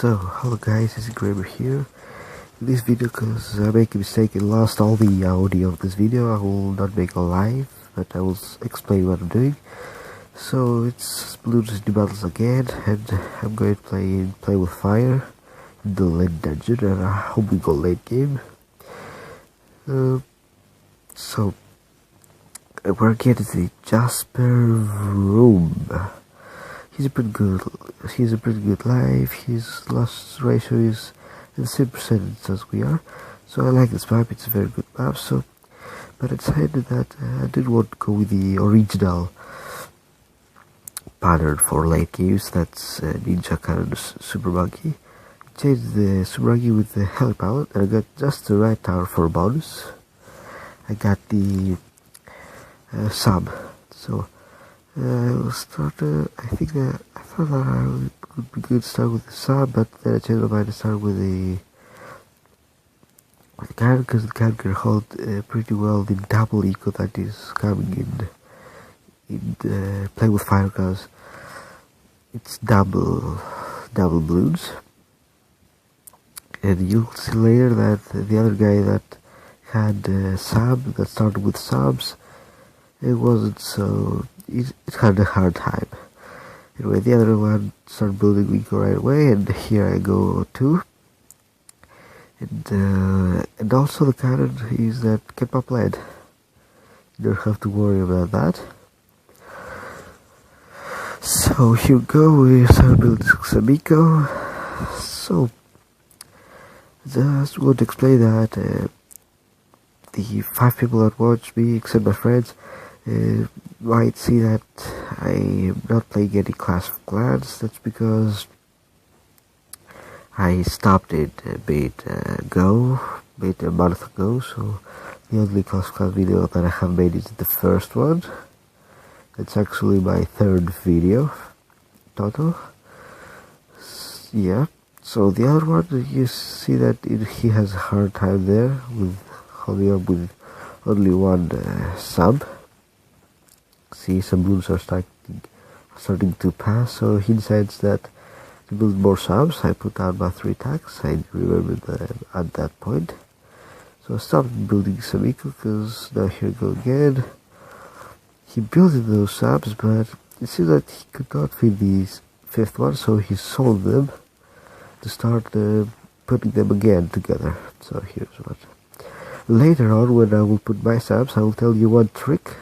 So, hello guys, it's Grammar here. In this video, because I make a mistake and lost all the audio of this video, I will not make a live, but I will explain what I'm doing. So, it's Btdb battles again, and I'm going to play with fire in the late dungeon, and I hope we go late game. So, we're getting the Jasper room. He's a pretty good life. His loss ratio is the same percentage as we are. So I like this map. It's a very good map. So, but I decided that I didn't want to go with the original pattern for late games. That's Ninja Cannon Super Monkey. Changed the Super Monkey with the heli palette, and I got just the right tower for a bonus. I got the sub. So. We'll start. I thought that I would be good to start with the sub, but then I changed my mind to start with the cannon, because the cannon can hold pretty well the double eco that is coming in play with fire, because it's double balloons. And you'll see later that the other guy that had sub that started with subs, it wasn't so. It had a hard time. Anyway, the other one started building eco right away, and here I go too. And also the cannon is that can pop lead. You don't have to worry about that. So here we go. We start building some eco. So just want to explain that the 5 people that watch me, except my friends, might see that I am not playing any Clash of Clans. That's because I stopped it a month ago, so the only Clash of Clans video that I have made is the first one. It's actually my third video total. Yeah, so the other one, you see that he has a hard time there with holding up with only one sub. See, some balloons are starting to pass, so he decides that to build more subs. I put out my 3 attacks. I remembered at that point, so I stopped building some eco, because now here we go again. He built those subs, but it seems that he could not fit the 5th one, so he sold them to start putting them again together. So here's what. Later on, when I will put my subs, I will tell you one trick.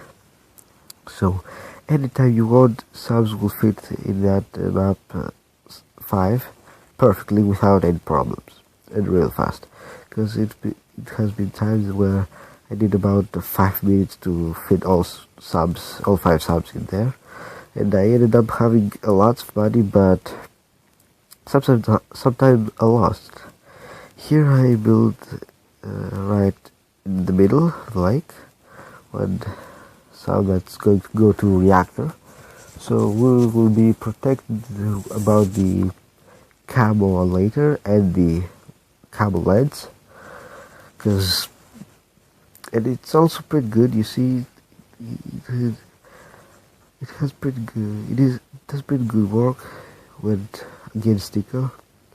So, anytime you want, subs will fit in that map 5 perfectly without any problems, and real fast. Because it has been times where I did about 5 minutes to fit all 5 subs in there, and I ended up having a lot of money, but sometimes I lost. Here I built right in the middle of the lake, one sub that's going to go to reactor, so we will be protected about the camo later and the camo leads, and it's also pretty good. You see, it does pretty good work when against Tico.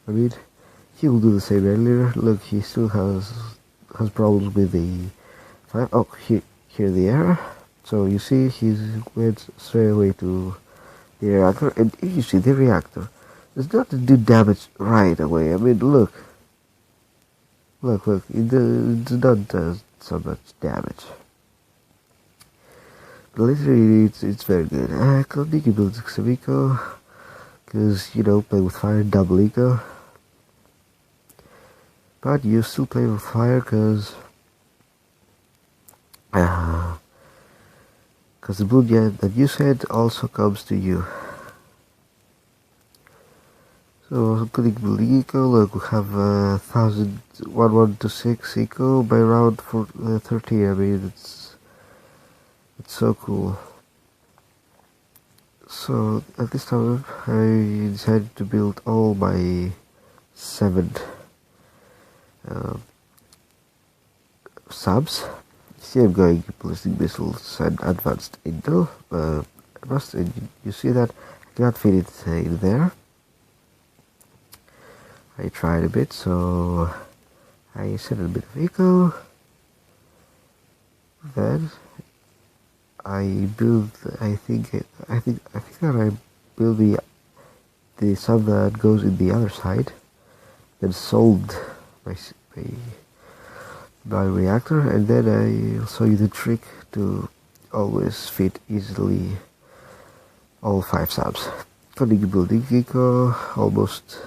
I mean, he will do the same earlier. Look, he still has problems with the 5. Oh, here the error. So you see, he went straight away to the reactor, and you see the reactor does not do damage right away. I mean, look, it does not do so much damage. But literally, it's very good. I continue building some eco, because, you know, play with fire, double eco. But you still play with fire, because the blue jet that you said also comes to you. So clicking building eco. Look, we have 1126 eco by round 13. I mean, it's so cool. So at this time, I decided to build all my 7 subs. See, I'm going ballistic missiles and advanced intel. You see that I cannot fit it in there. I tried a bit, so I set a bit of echo. Then I build. I think that I build the sub that goes in the other side. Then sold my reactor, and then I'll show you the trick to always fit easily all 5 subs. Continue building eco, almost.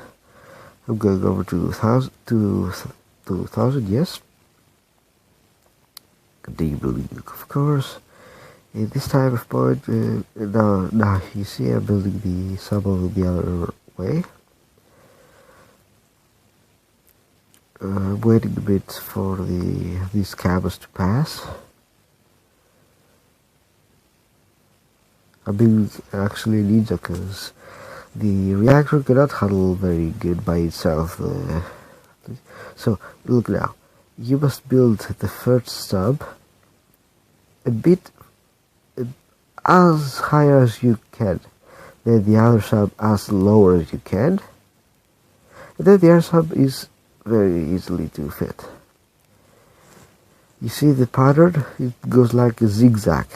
I'm going over to 2000, yes. Continue building, of course. In this time of point, now you see I'm building the sub the other way. I'm waiting a bit for these cables to pass. I'm being actually ninja because the reactor cannot handle very good by itself. So look now, you must build the first sub a bit as high as you can, then the other sub as low as you can, and then the other sub is very easily to fit. You see the pattern? It goes like a zigzag.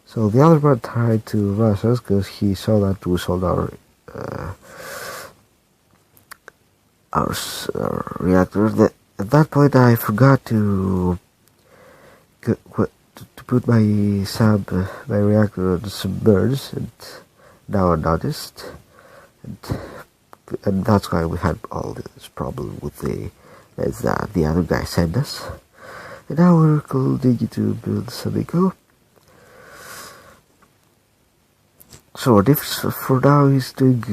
So the other one tried to rush us because he saw that we sold our reactor. At that point, I forgot to put my reactor on submerged, and now I noticed, and that's why we had all this problem with the other guy sent us. And now we're continuing to build some eco. So Diffs for now is doing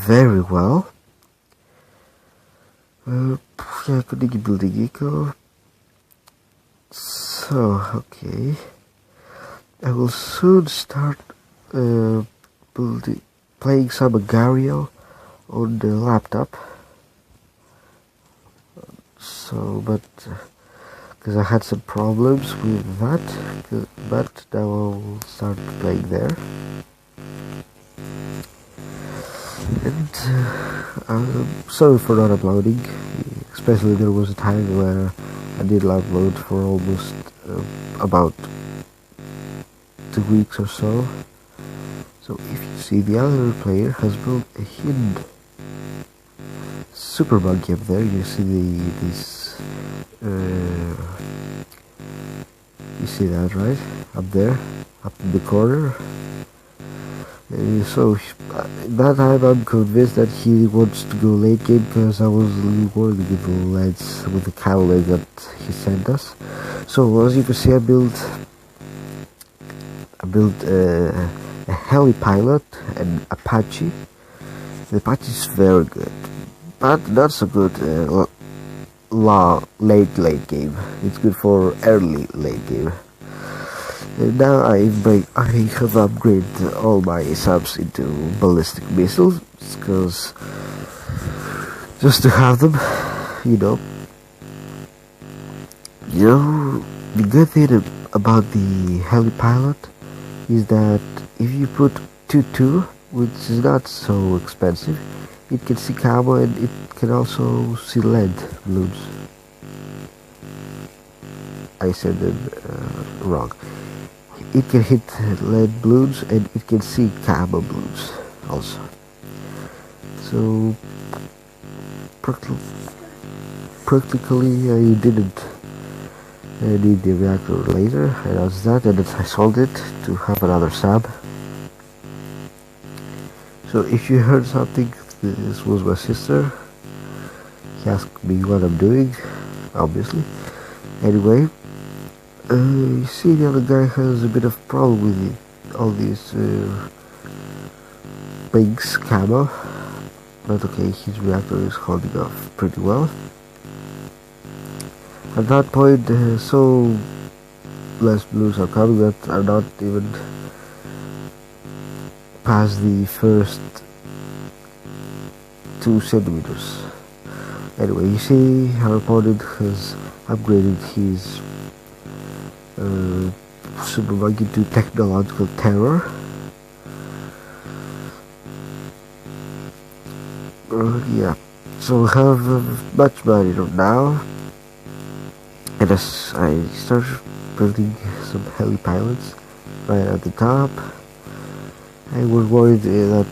very well. Yeah, continue building eco. So okay, I will soon start playing some Agario on the laptop. So, but because I had some problems with that, but now I'll start playing there. And I'm sorry for not uploading, especially there was a time where I didn't upload for almost about 2 weeks or so. So if you see, the other player has built a hidden super monkey up there. You see you see that, right? Up there, up in the corner. So that time I'm convinced that he wants to go late game because I was rewarding with the lads with the cavalry that he sent us. So as you can see, I built a heli pilot and Apache. The Apache is very good, but not so good late game. It's good for early late game. And now I have upgraded all my subs into ballistic missiles, because just to have them, you know. The good thing about the heli pilot is that if you put 2-2, which is not so expensive, it can see camo and it can also see lead balloons. I said it wrong. It can hit lead balloons and it can see camo balloons also. So practically I didn't need the reactor later. I announced that, and I sold it to have another sub. So if you heard something, this was my sister. He asked me what I'm doing, obviously. Anyway, you see, the other guy has a bit of problem with all these pigs camo, but okay, his reactor is holding off pretty well. At that point, so less blues are coming that are not even past the first 2 centimeters. Anyway, you see our opponent has upgraded his Super Monkey to technological terror. Yeah, So we have much money now, and as I started building some heli pilots right at the top, I was worried that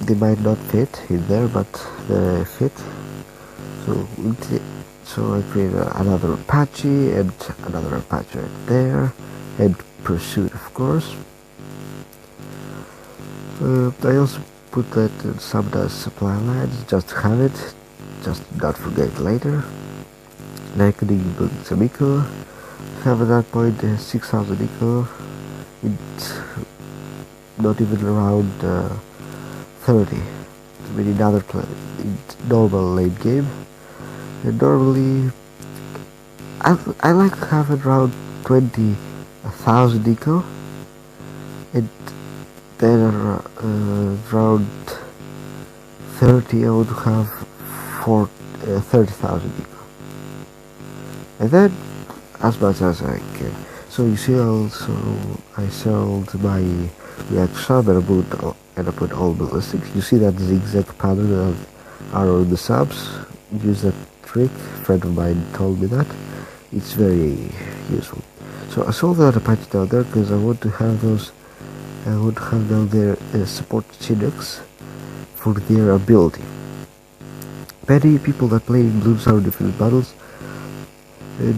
they might not fit in there, but they fit. So I created another Apache and another Apache right there, and Pursuit, of course. I also put that in some supply lines just to have it, just not forget later. And I continue building some eco. Have at that point 6,000 eco. It's not even around 30. Maybe another normal late game. And normally, I like to have it around 20,000 eco. And then around 30 I would have 30,000 eco. And then as much as I can. So you see, also I sold my reaction and I put all ballistics. You see that zigzag pattern of arrow in the subs? Use that trick. A friend of mine told me that. It's very useful. So I sold that Apache down there because I want to have those. I want to have down there support Chinooks for their ability. Many people that play in Bloons Tower different battles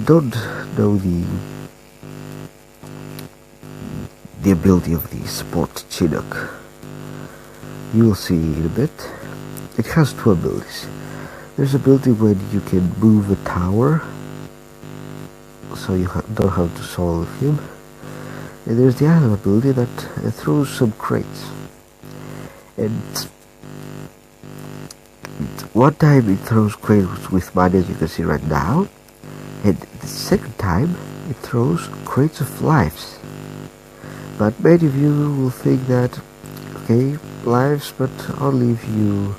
don't know the ability of the support Chinook. You will see in a bit. It has two abilities. There's ability when you can move a tower, so you don't have to solve him. And there's the other ability that throws some crates. And one time it throws crates with money, as you can see right now. And the second time it throws crates of lives. But many of you will think that, okay, lives, but only if you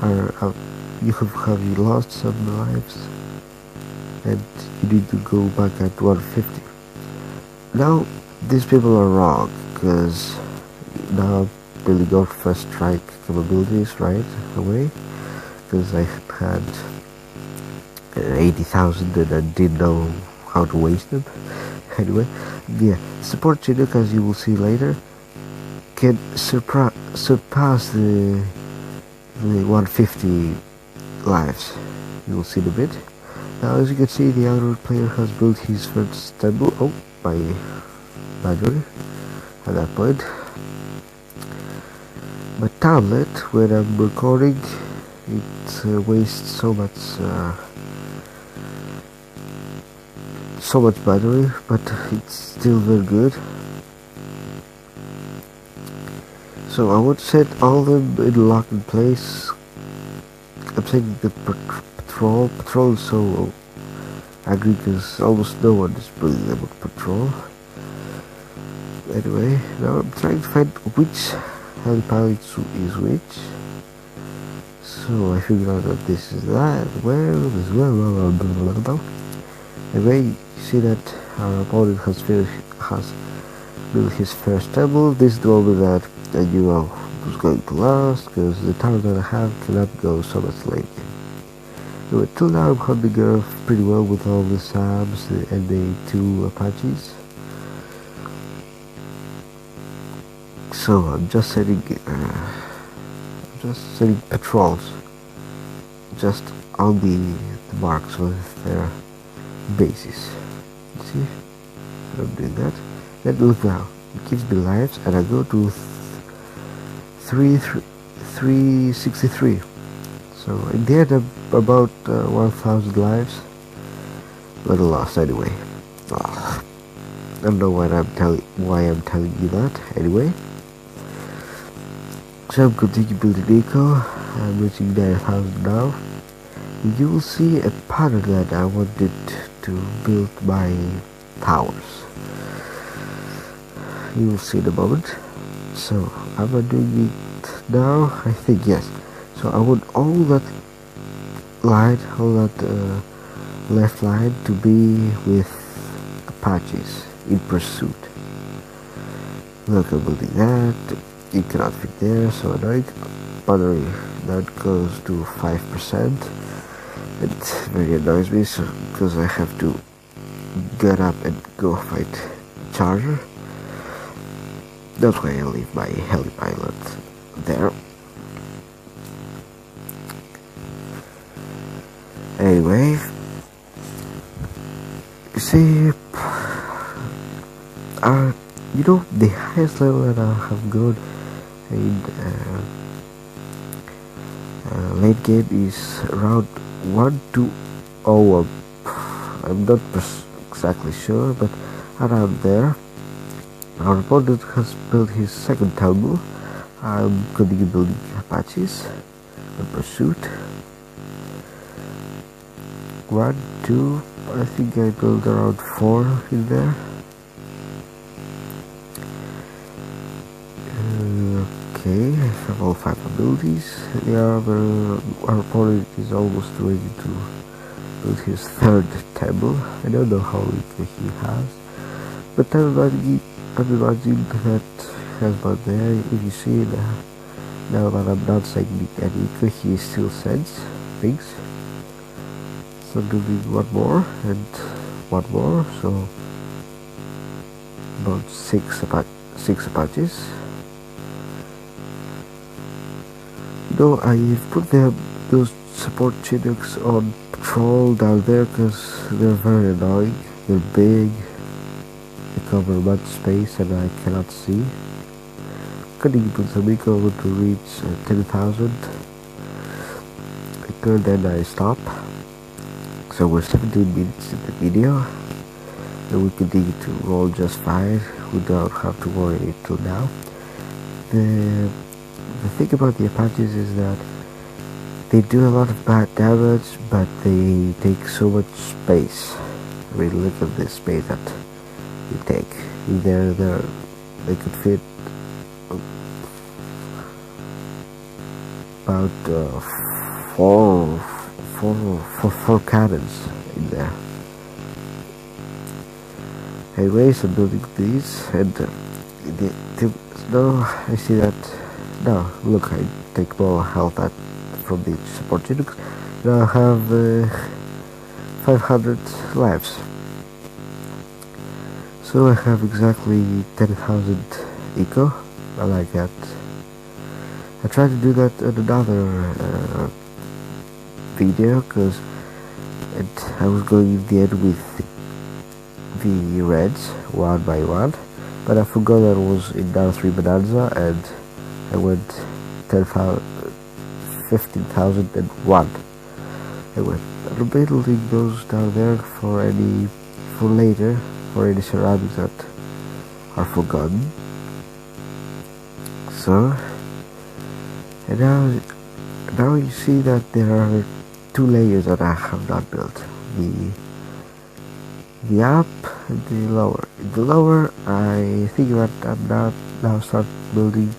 are have you lost some lives and you need to go back at 150. Now these people are wrong, because now building your first strike capabilities right away, because I had 80,000 and I didn't know how to waste them. Anyway, yeah, support Chinook, as you will see later, can surpass the 150 lives. You will see in a bit. Now, as you can see, the other player has built his first temple. Oh, my battery at that point. My tablet, when I'm recording, it wastes so much battery, but it's still very good. So I would set all of them in lock in place. I'm saying the patrol is so angry because almost no one is building them with patrol. Anyway, now I'm trying to find which heli pilot is which. So I figured out that this is that. Anyway, you see that our opponent has built his first temple. This is the moment that I knew I was going to last, because the tower that I have cannot go so much late. Anyway, till now I'm holding her pretty well with all the subs and the two Apaches. So I'm just setting patrols just on the marks with their bases. You see? So I'm doing that. Then look now, it gives me lives, and I go to 363. So in the end I'm about 1,000 lives, but I lost anyway. I don't know why I'm telling you that. Anyway, so I'm continuing building eco. I'm reaching 9,000 now. You will see a pattern that I wanted to build my towers. You will see in a moment. So am I doing it now? I think yes. So I want all that line, all that left line to be with Apaches in pursuit. Look, I'm building that. It cannot fit there, so annoying. Battery now it goes to 5%. It very annoys me because I have to get up and go find a charger. That's why I leave my heli pilot there. Anyway, you see, you know, the highest level that I have gone in late game is around 1201. I'm not exactly sure, but around there. Our opponent has built his second temple. I'm continuing building Apaches in pursuit. 1, 2, I think I built around 4 in there. Okay, I have all 5 abilities. Our opponent is almost ready to build his third temple. I don't know how many he has, but I'm imagining that he has one there. If you see now that I'm not saying any, he still sends things. So I'm doing one more and one more, so about 6 Apaches. You know, I've put those support Chinooks on patrol down there because they're very annoying. They're big, they cover much space and I cannot see. Cutting into the Miko to reach 10,000. Then I stop. So we're 17 minutes in the video, and we continue to roll just fine. We don't have to worry till now. The thing about the Apaches is that they do a lot of bad damage, but they take so much space. I mean, look at this space that they take. They could fit about 4 cannons in there. Anyways, I'm building these, and no, I see that. No, look, I take more health from the support Chinooks. Now I have 500 lives. So I have exactly 10,000 eco. I like that. I tried to do that in another video because I was going in the end with the reds one by one, but I forgot that it was in down 3 bonanza and I went 15,001. Anyway, I'm building those down there for later, for any ceramics that are forgotten. So, and now you see that there are 2 layers that I have not built. The up and the lower. In the lower, I think that I'm now start building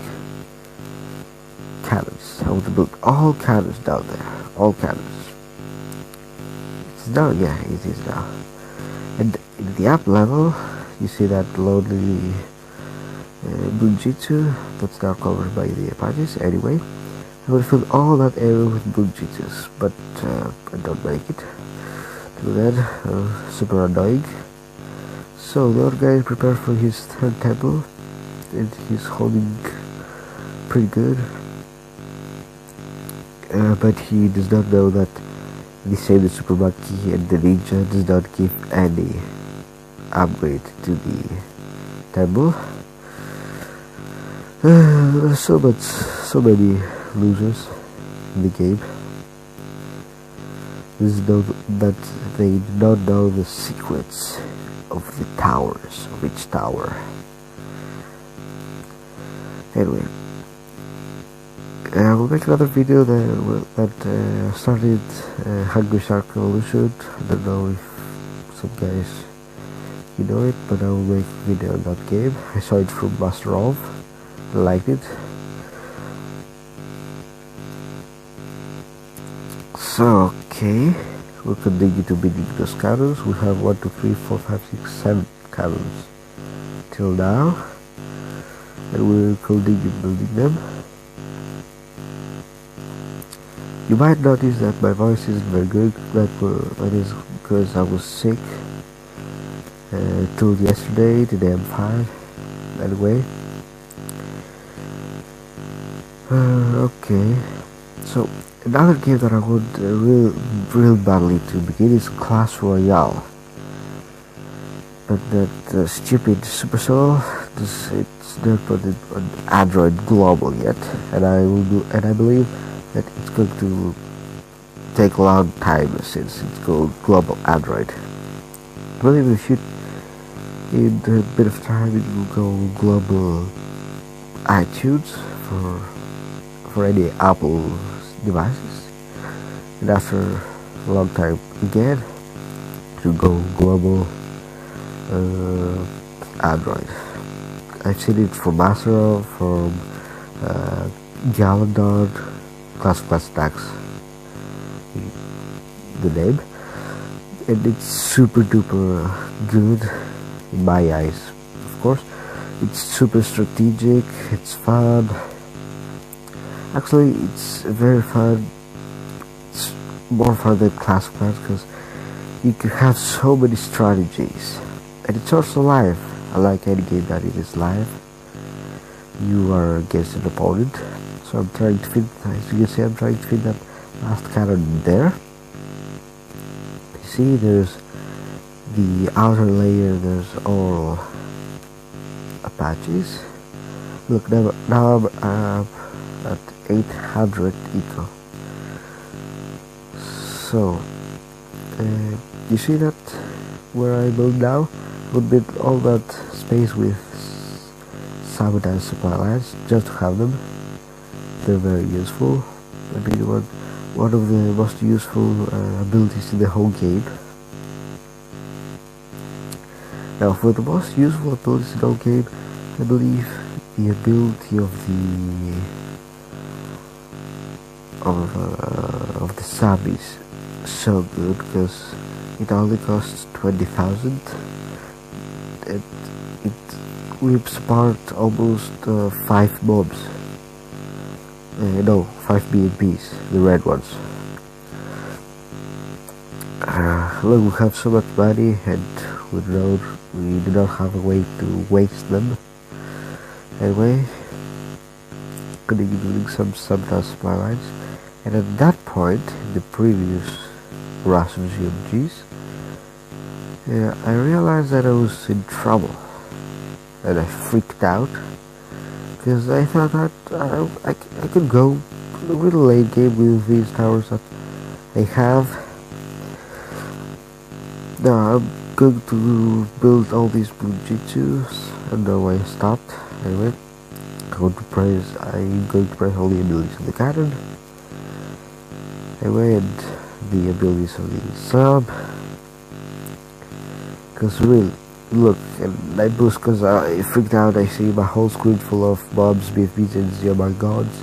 cannons. I want to build all cannons down there. All cannons. It's down, yeah, it is now. And in the up level, you see that lonely Bunjitsu that's now covered by the Apaches. Anyway, I will fill all that area with Bunjitsus, but I don't make it. Till then, super annoying. So the other guy is prepared for his third temple, and he's holding pretty good. But he does not know that the same Super Monkey and the Ninja does not give any upgrade to the temple. So many losers in the game. This is that they do not know the secrets of the towers, of each tower. Anyway, I will make another video that started Hungry Shark Revolution. I don't know if some guys you know it, but I will make a video on that game. I saw it from Master of. I liked it. So, okay, we'll continue to building those cannons. We have 1, 2, 3, 4, 5, 6, 7 cannons till now, and we'll continue building them. You might notice that my voice isn't very good. That is because I was sick till yesterday. Today I'm fine. Anyway, okay. So another game that I want real badly to begin is Clash Royale. But that stupid Supercell, it's not put on Android Global yet, and I believe that it's going to take a long time since it's called Global Android. I believe in a bit of time it will go Global iTunes for any Apple devices, and after a long time again to go Global Android. I've seen it from Masterov, from Galandon, Class Tax, the name, and it's super duper good in my eyes. Of course, it's super strategic. It's fun. Actually, it's very fun. It's more fun than Class because you can have so many strategies. And it's also live. I like any game that it is live. You are against an opponent. So I'm trying to fit, as you can see, I'm trying to fit that last cannon there. You see, there's the outer layer, there's all Apaches. Look, now I'm at 800 eco. So, you see that where I build now? Would build all that space with sabotage supply lines just to have them. They're very useful. I mean, one of the most useful abilities in the whole game. Now, for the most useful abilities in the whole game, I believe the ability of the zombies is so good because it only costs 20,000. It rips apart almost 5 mobs. No, 5 BNPs, the red ones. Look, we have so much money and we do not have a way to waste them. Anyway, continue doing some sabotage supply lines, and at that point, in the previous Russian GMGs, I realized that I was in trouble, and I freaked out because I thought that I could go a little late game with these towers that I have. Now I'm going to build all these Btdbs, and no way I stopped. Anyway, I'm going to press all the abilities of the cannon. Anyway, and the abilities of the sub. Because really, look, and I boost because I freaked out. I see my whole screen full of mobs, BFBs, and zero gods,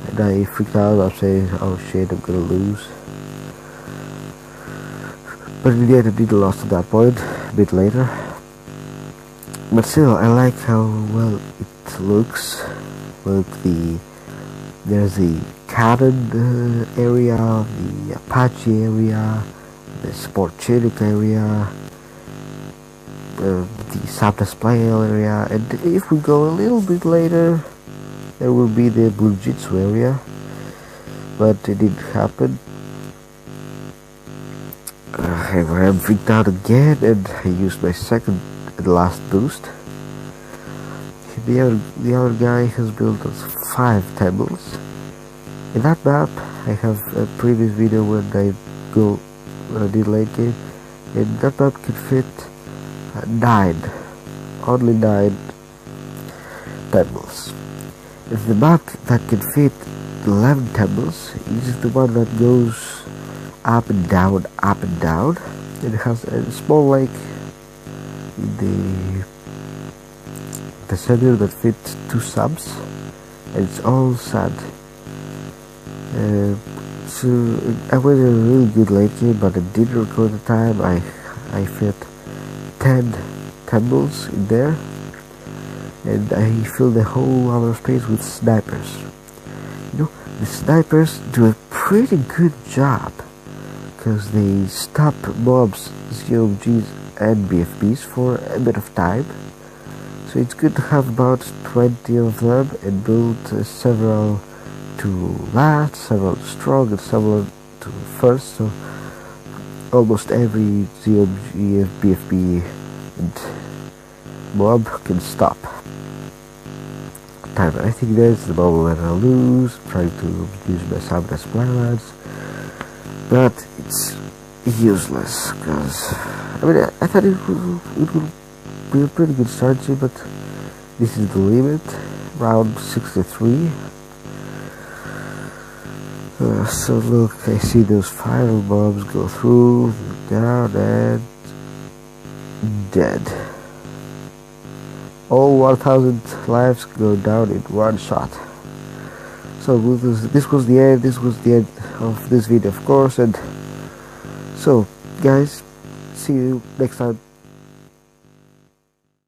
and I freaked out. I'm saying, oh shit, I'm gonna lose. But in the end, I did lose at that point, a bit later. But still, I like how well it looks. Look, there's the cannon area, the Apache area, the Sportchenic area, the sub display area, and if we go a little bit later, there will be the Btdb area, but it didn't happen. I'm freaked out again, and I used my second and last boost. The other guy has built us 5 tables. In that map, I have a previous video when I did late game, and that map can fit 9, only 9 tables. If the map that can fit 11 tables is the one that goes up and down, it has a small lake in the center that fits 2 subs, and it's all sand. So I was a really good late game, but I didn't record the time. I fit 10 tables in there, and I filled the whole other space with snipers. You know, the snipers do a pretty good job, because they stop mobs, ZOMGs and BFBs for a bit of time. So it's good to have about 20 of them and build several to last, several to strong, and several to first. So almost every ZOMG, BFB and mob can stop. I think that's the moment when I lose, trying to use my summon as Blacklands, but it's useless, because I mean, I thought it would be a pretty good strategy, but this is the limit, round 63. So look, I see those final bombs go through, down, and dead. All 1000 lives go down in one shot. So this was the end. This was the end of this video, of course. And so, guys, see you next time.